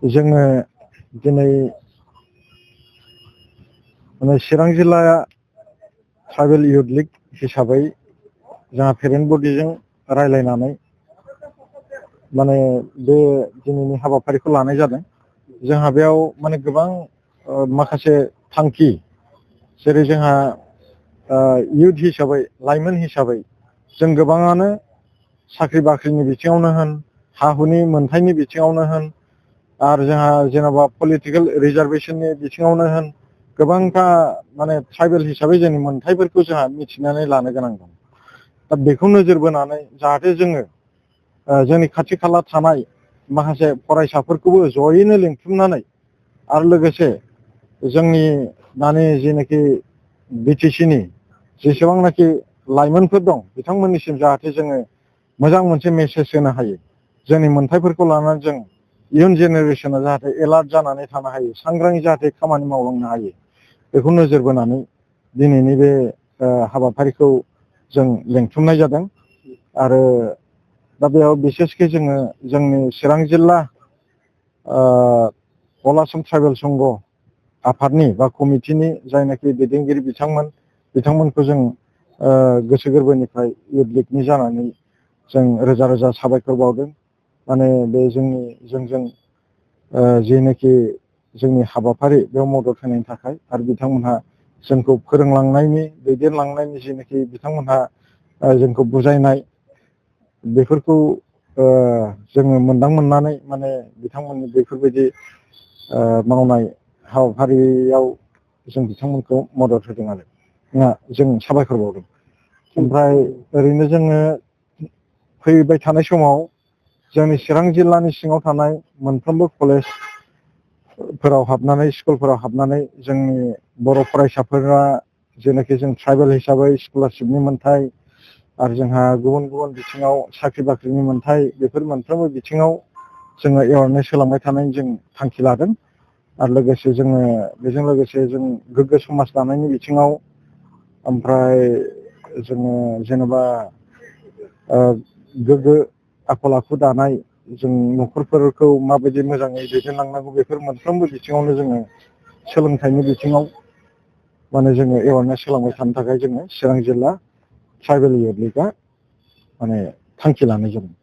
जोङो दिनै चिरां जिल्ला ट्राइबेल इउथ लिग हिसाबै जोंहा पेरेन्ट बडिजों रायज्लायनानै बे दिनैनि हाबाफारिखौ लानाय जादों। जोंहा बेयाव गोबां माखासे थांखि, जेरै जोंहा इउथ हिसाबै, लाइमोन हिसाबै जों गोबाङानो साख्रि बाख्रिनि बिथिङावनो होन, हा हुनि मोनथायनि बिथिङावनो होन, आरो जोंहा जेन'बा पलिटिकेल रिजार्भेसननि बिथिङावनो होन, गोबांथा ट्राइबेल हिसाबै जोंनि मोनथायफोरखौ जोंहा मिथिनानै लानो गोनां दं। दा बेखौ नोजोर बोनानै जाहाथे जोङो जोंनि खाथि खाला थानाय माखासे फरायसाफोरखौबो जयैनो लिंथुमनानै आरो लोगोसे जोंनि दानि जेनाखि बिटिसिनि जेसेबांनाखि लाइमोनफोर दं बिथांमोननिसिम जाहाथे जोङो मोजां मोनसे मेसेज होनो हायो। जोंनि मोनथायफोरखौ लानानै जों इयुन जेनेरेसना जाहाथे एलार्ट जानानै थानो हायो, सांग्राङै जाहाथे खामानि मावलांनो हायो, बेखौ नोजोर बोनानै दिनैनि बे हाबाफारिखौ जों लिंथुमनाय जादों। आरो दा बेयाव बिसेसके जोङो जोंनि चिरां जिल्ला अल आसाम ट्राइबेल संघ आफादनि बा कमिटिनि जायनाखि दैदेनगिरि बिथांमोनखौ जों गोसो गोरबोनिफ्राय इउथ लिगनि जानानै जों रोजा रोजा साबायखर बावदों। बे जोंजों जेनाखि जोंनि हाबाफारि बेयाव मदद होनायनि थाखाय, आरो बिथांमोनहा जोंखौ फोरोंलांनायनि, दैदेनलांनायनि जेनाखि बिथांमोनहा जोंखौ बुजायनाय, बेफोरखौ जोङो मोनदांमोननानै बिथांमोननि बेफोरबायदि मावनाय हाबाफारियाव जों बिथांमोनखौ मदद होदों आरो जों साबायखर बावदों। ओमफ्राय ओरैनो जोङो फैबाय थानाय समाव जोंनि चिरां जिल्लानि सिङाव थानाय मोनफ्रोमबो कलेजफोराव हाबनानै, स्कुलफोराव हाबनानै जोंनि बर' फरायसाफोरा जेनाखि जों ट्राइबेल हिसाबै स्कलारशिपनि मोन्थाय, आरो जोंहा गुबुन गुबुन बिथिङाव साख्रि बाख्रिनि मोन्थाय, बेफोर मोनफ्रोमबो बिथिङाव जोङो एवारनेस होलांबाय थानायनि जों थांखि लादों। आरो लोगोसे जोङो बेजों लोगोसे जों गोग्गो समाज दानायनि बिथिङाव, ओमफ्राय जोङो जेनेबा गोग्गो आखल आखु दानाय, जों न'खरफोरखौ माबायदि मोजाङै दैदेनलांनांगौ, बेफोर मोनफ्रोमबो बिथिङावनो जोङो सोलोंथाइनि बिथिङाव जोङो एवारनेस होलांबाय थानो थाखाय जोङो चिरां जिल्ला ट्राइबेल इउथ लिगआ थांखि लानाय जादों।